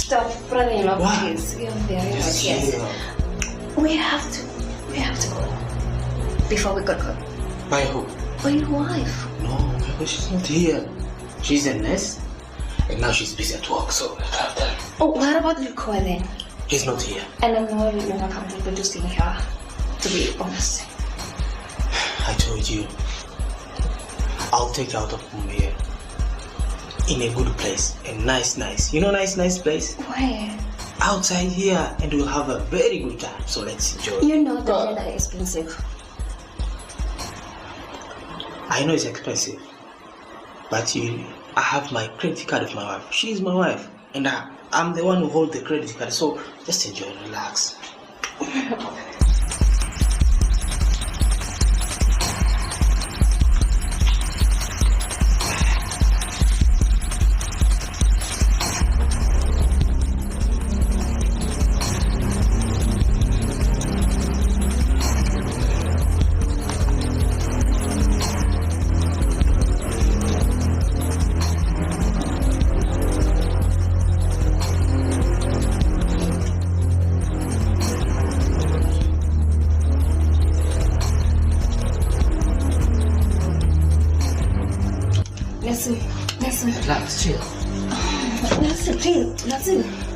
Stop running up, What? please. You're very Just much, yes. chill. We have to go. Before we go. By who? For your wife. No, because she's not here. She's a nurse, and now she's busy at work, so I don't have time. Oh, what about the call then? He's not here. And I'm not really more comfortable to stay here, to be honest. I told you. I'll take you out of home here. In a good place. A nice. You know nice place? Where? Outside here, and we'll have a very good time. So let's enjoy. You know that are expensive. I know it's expensive, but I have my credit card of my wife. She's my wife, and I'm the one who holds the credit card. So just enjoy, relax. Listen. Relax, chill. Listen, please. Listen.